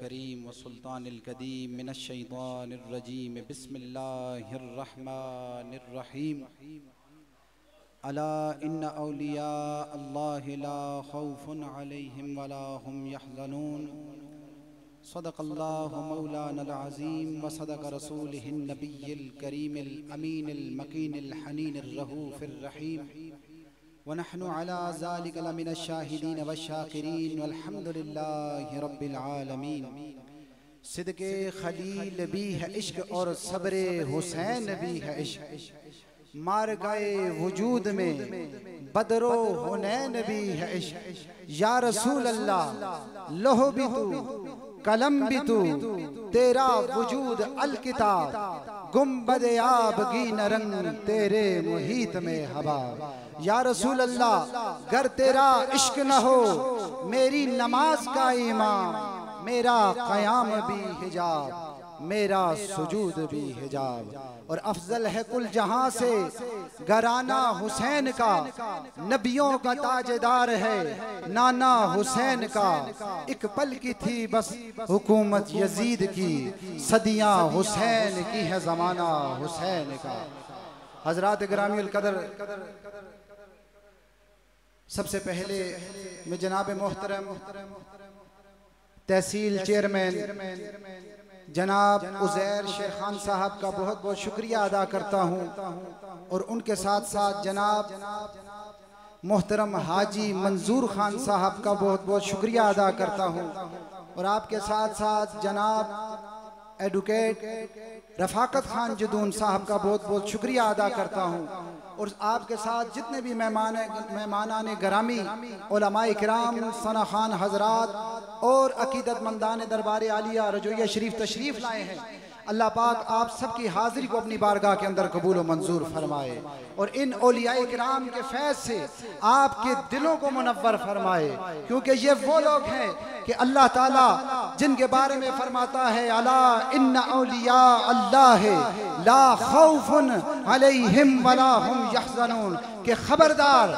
करीम व सुल्तानिल कदीम मिनश्शैतानिर रजीम बिस्मिल्लाहिर रहमानिर रहीम। अला इन्ना औलिया अल्लाहि ला खौफुन अलैहिम वला हुम यहज़नून। सदक़ल्लाहु मौलानल अज़ीम व सदक़ रसूलिहिन नबिय्यिल करीमिल अमीनिल मकीनिल हनीनिर रहूफ़िर रहीम। व नहनु अला ज़ालिका लमिनश शाहिदीन वश्शाकिरीन वल्हम्दुलिल्लाहि रब्बिल आलमीन। सिद्क़े खलील भी है इश्क और सब्रे हुसैन भी है इश्क। मार गए वजूद में बदरो हुनैन भी है इश्क। या रसूल अल्लाह लोह भी तू कलम भी तू, तेरा वजूद अल किताब गुम्बद आबगी नरंग तेरे मुहीत में हवा। या रसूल अल्लाह गर तेरा इश्क न हो मेरी नमाज का इमाम, मेरा क़याम भी हिजाब मेरा सुजूद भी हिजाब। और अफजल है कुल जहां से घराना हुसैन का, नबियों का ताजदार है नाना हुसैन का। एक पल की थी बस हुकूमत यजीद की, सदियां हुसैन की है जमाना हुसैन का। हजरात गिरामीउल कदर, सबसे पहले मैं जनाब मोहतरम तहसील चेयरमैन जनाब उज़ैर शेर खान साहब का बहुत बहुत शुक्रिया अदा करता हूँ, और उनके साथ साथ जनाब मोहतरम हाजी मंजूर खान साहब का बहुत बहुत शुक्रिया अदा करता हूँ, और आपके साथ साथ जनाब एडवोकेट रफाकत खान जदून साहब का बहुत बहुत शुक्रिया अदा करता हूँ, और आपके साथ जितने भी मेहमानान गरामी उलमाए किराम सना खान हजरात और अकीदतमंदान दरबार आलिया रजोइया शरीफ तशरीफ लाए हैं। अल्लाह पाक आप सबकी हाजिरी को अपनी बारगाह के अंदर कबूल व मंजूर फरमाए, और इन औलियाए किराम के फैज़ से आपके दिलों को मुनव्वर फरमाए, क्योंकि ये वो लोग हैं कि अल्लाह ताला जिनके बारे में फरमाता है अला इन्ना औलिया अल्लाह ला खौफुन अलैहिम वला हुम यहज़नून, कि खबरदार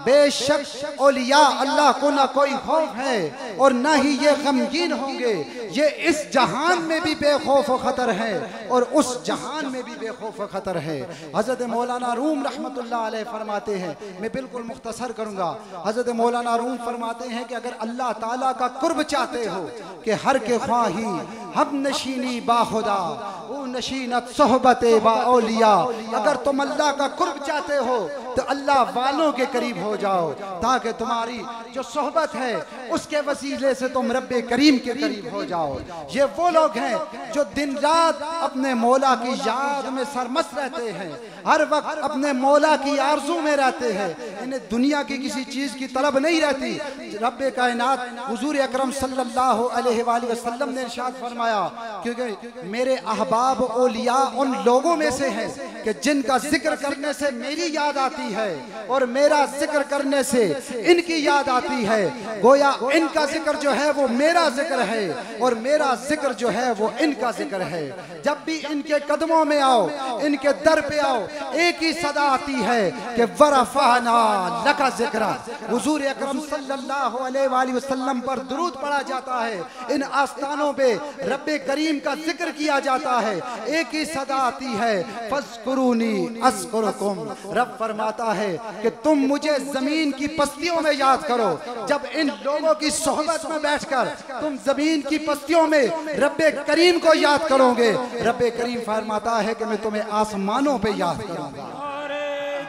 बेशक औलिया अल्लाह को ना कोई खौफ है और ना ही ये गमगीन होंगे। ये इस जहान में भी बेखौफ व खतर है और उस जहान में भी बेखौफ व खतर है। हजरत मौलाना रूम रहमतुल्लाह अलैह फरमाते हैं, मैं बिल्कुल मुख्तसर करूंगा। हजरत मौलाना रूम फरमाते हैं कि अगर अल्लाह ताला का कुर्ब चाहते हो कि हर के ख्वाही हम नशीनी बाखुदा वो नशीनत सोहबत बा औलिया, अगर तुम अल्लाह का कुर्ब चाहते हो तो अल्लाह वालों के करीब हो जाओ, ताकि तुम्हारी जो सोहबत है उसके वसीले से तुम रब्बे करीम के करीब हो जाओ। ये वो लोग हैं जो दिन रात अपने मौला की याद में सरमस्त रहते हैं, हर वक्त अपने मौला की आरज़ू में रहते हैं, इन्हें दुनिया की किसी चीज की तलब नहीं रहती। रब्बे कायनात हुजूर अकरम सल्लल्लाहु अलैहि वसल्लम ने इरशाद फरमाया, क्योंकि मेरे अहबाब औलिया उन लोगों में से हैं कि जिनका जिक्र करने से मेरी याद आती है और मेरा जिक्र करने से इनकी याद आती है। गोया इनका जिक्र जो है वो मेरा जिक्र है और मेरा जिक्र जो है वो इनका जिक्र है। जब भी इनके कदमों में आओ, इनके दर पे आओ, एक ही सदा आती है कि वरफ़अना लका ज़िक्रा। हुजूर अकरम सल्लल्लाहु अलैहि वसल्लम पर दुरूद पढ़ा जाता है, इन आस्थानों पे रब्बे करीम का जिक्र किया जाता है, एक ही सदा आती है फ़ज़्कुरूनी अज़्कुरुकुम। रब फरमाता है कि तुम मुझे जमीन की पस्तियों में याद करो। जब इन लोगों की सोहबत में बैठकर तुम जमीन की पस्तियों में रब्बे करीम को याद करोगे, रब्बे करीम फरमाता है कि मैं तुम्हें आसमानों पे याद करूंगा। नारे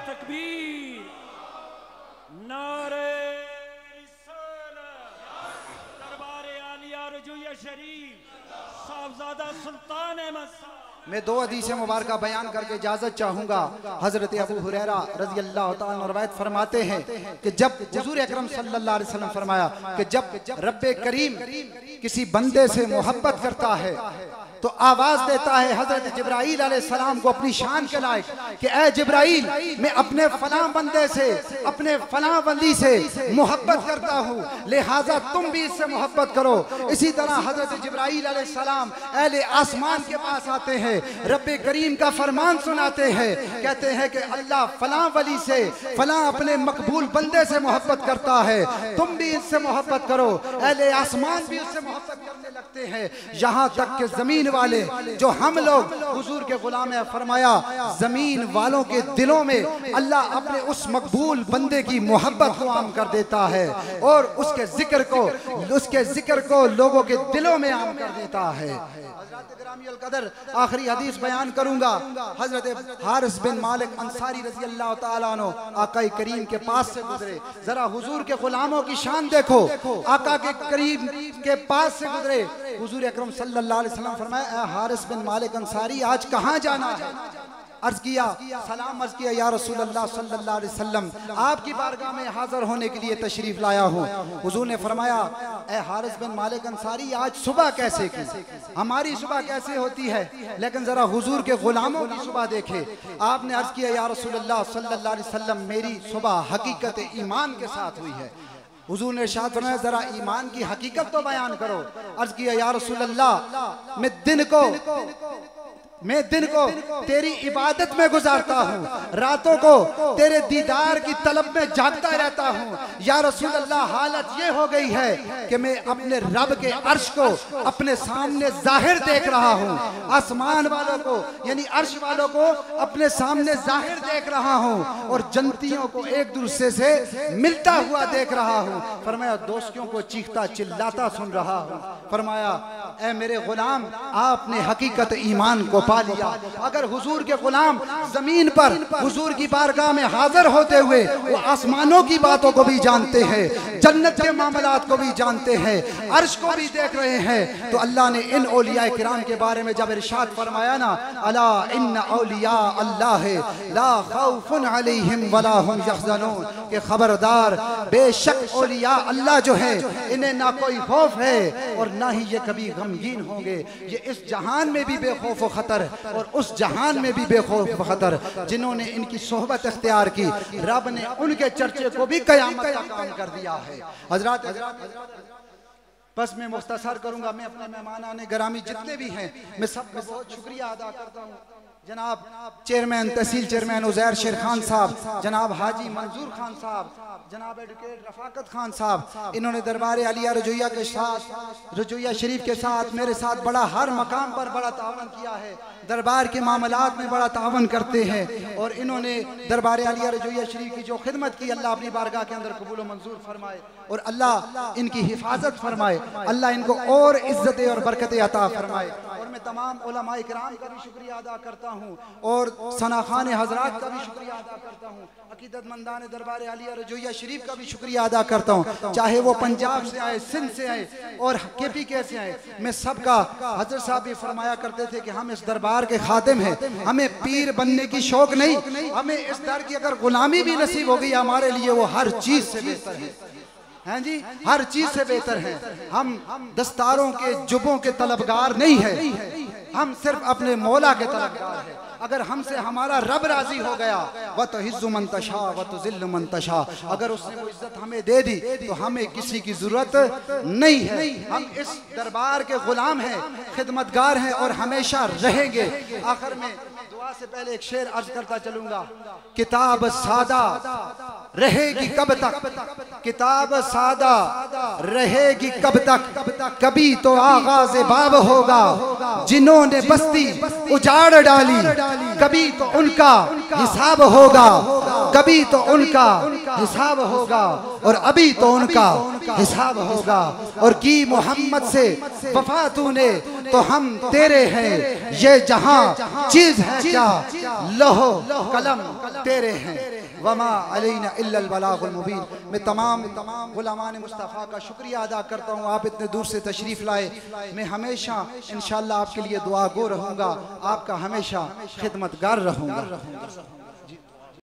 तकबीर, नारे रिसालत, दरबार आलिया रजोइया शरीफ, साहबजादा सुल्तान अहमद। मैं दो हदीसें मुबारक बयान करके इजाजत चाहूंगा। हजरत अबू हुरैरा रज़ी अल्लाह तआला रवायत फरमाते हैं कि जब हुजूर अकरम सल्लल्लाहु अलैहि वसल्लम फरमाया कि जब रब्बे करीम किसी बंदे से मोहब्बत करता है तो आवाज देता है हजरत जिब्राइल अलैहिस्सलाम को अपनी शान के लायक कि ए जिब्राइल, मैं अपने फलां बंदे से, अपने फलां बंदी से मोहब्बत करता हूँ, लिहाजा तुम भी इससे मोहब्बत करो। इसी तरह हजरत जिब्राइल अलैहिस्सलाम अहले आसमान के पास आते हैं, रब्बे करीम का फरमान सुनाते हैं, कहते हैं कि अल्लाह फलां वली से, फलां अपने मकबूल बंदे से मोहब्बत करता है, तुम भी इससे मोहब्बत करो। अहले आसमान भी उससे मोहब्बत करने लगते हैं, यहाँ तक कि जमीन वाले जो हम लोग हुजूर के गुलाम हैं, फरमाया जमीन वालों के दिलों में अल्लाह अपने उस मकबूल बंदे की मोहब्बत को आम कर देता है और उसके जिक्र को लोगों के दिलों में आम कर देता है। कदर आखिरी हदीस बयान करूंगा। हजरत हारिस बिन मालिक अंसारी रजी अल्लाह ताला अन्हु आका करीम के पास से गुजरे। जरा हुजूर के गुलामों की शान देखो, आका के करीम के पास से गुजरे। हुजूर अकरम सल्लल्लाहु अलैहि वसल्लम फरमाया, हारिस बिन मालिक अंसारी आज कहाँ जाना है? अर्ज किया, सलाम अर्ज किया, या रसूल अल्लाह सल्लल्लाहु अलैहि वसल्लम, आपकी बारगाह में हाजिर होने के लिए तशरीफ लाया हूँ। हुजूर ने फरमाया, ए हारिस बिन मालिक अंसारी, आज सुबह कैसे की? हमारी सुबह कैसे होती है, लेकिन जरा हुजूर के गुलामों की सुबह देखे। आपने अर्ज किया, या रसूल अल्लाह सल्लल्लाहु अलैहि वसल्लम, मेरी सुबह हकीकत ईमान के साथ हुई है। हुजूर ने इरशाद फरमाया, जरा ईमान की हकीकत तो बयान करो। अर्ज किया, या रसूल अल्लाह, मैं दिन को तेरी इबादत में गुजारता हूँ, रातों को तेरे दीदार की तलब में जागता रहता हूँ। या रसूल अल्लाह, हालत ये हो गई है कि मैं अपने रब के अर्श को अपने सामने जाहिर देख रहा हूँ, आसमान वालों को यानी अर्श वालों को अपने सामने जाहिर देख रहा हूँ और जन्नतियों को एक दूसरे से मिलता हुआ देख रहा हूँ। फरमाया, दोस्तियों को चीखता चिल्लाता सुन रहा हूँ। फरमाया, ए मेरे गुलाम, आपने हकीकत ईमान को पा लिया। अगर हुजूर के गुलाम जमीन पर हुजूर की बारगाह में हाजिर होते हुए वो आसमानों की बातों को भी जानते हैं, जन्नत के मामलात को भी जानते हैं, अर्श को भी देख रहे हैं, तो अल्लाह ने इन औलिया किराम के बारे में जब इरशाद फरमाया ना, अला इन्ना औलिया अल्लाह ला खौफुन अलैहिम वला हुम यहज़नून, कि खबरदार, बेशक औलिया अल्लाह जो है इन्हें ना कोई खौफ है और ना ही ये कभी गमगीन होंगे। ये इस जहान में भी बेखौफ व खतर और उस जहान में भी बेखौफ व खतर। जिन्होंने इनकी सोहबत इख्तियार की, रब ने उनके चर्चे को भी कयामत तक काम कर दिया है। हजरत बस मैं मुख्तसर करूंगा। मैं अपने मेहमानाने गिरामी जितने भी हैं, मैं सबका बहुत शुक्रिया अदा करता हूँ। जनाब चेयरमैन, तहसील चेयरमैन उज़ैर शेर खान साहब, जनाब हाजी मंजूर खान साहब, जनाब एडवोकेट रफाकत खान साहब, इन्होंने दरबार आलिया रजोइया के साथ, रजोइया शरीफ के साथ, मेरे साथ बड़ा हर मकाम पर बड़ा तावन किया है। दरबार के मामलात में बड़ा तावन करते हैं और इन्होंने दरबार आलिया रजोइया शरीफ की जो खिदमत की, अल्लाह अपनी बारगाह के अंदर कबूल मंजूर फरमाए और अल्लाह इनकी हिफाजत फरमाए, अल्लाह इनको और इज्जतें और बरकतें अता फरमाए। और मैं तमाम उलमाए किराम का भी शुक्रिया अदा करता हूँ और सना खान हजरात का भी शुक्रिया अदा करता हूँ, अकीदतमंदान दरबार आलिया रजोइया शरीफ का भी शुक्रिया अदा करता हूँ, चाहे वो पंजाब से आए, सिंध से आए और KPK से आए। मैं सबका, हजरत साहब भी फरमाया करते थे कि हम इस दरबार के खादिम हैं, हमें पीर बनने की शौक नहीं, हमें इस दर की अगर गुलामी भी नसीब हो गई हमारे लिए वो हर चीज से बेहतर है। हैं जी, हर चीज से बेहतर है। हम दस्तारों के जुबों के तलबगार नहीं है, हम सिर्फ अपने मौला के तलबगार हैं। अगर हमसे हमारा रब राजी हो गया, व तो हिज़्ज़ु मन तशा व तो ज़िल्लु मन तशा, अगर उसने वो इज्जत हमें दे दी तो हमें किसी की जरूरत नहीं है। हम इस दरबार के गुलाम हैं, खिदमतगार हैं और हमेशा रहेंगे। आखिर में दुआ से पहले एक शेर अर्ज करता चलूंगा। किताब सादा रहेगी कब तक, किताब सादा रहेगी कब तक, कभी तो आगाज़ बाब होगा जिन्होंने बस्ती उजाड़ डाली, कभी तो उनका हिसाब होगा, कभी तो उनका हिसाब होगा और अभी तो उनका हिसाब होगा। और की मोहम्मद से वफा तूने तो हम तेरे हैं, ये जहां चीज है क्या, लौह कलम तेरे हैं, वमा अलैना इल्लल बलागुल मुबीन। मैं तमाम गुलामान मुस्तफ़ा का शुक्रिया अदा करता हूँ, आप इतने दूर से तशरीफ़ लाए। मैं हमेशा इंशाअल्लाह आपके लिए दुआ गो रहूँगा, आपका हमेशा खिदमतगार रहूँगा।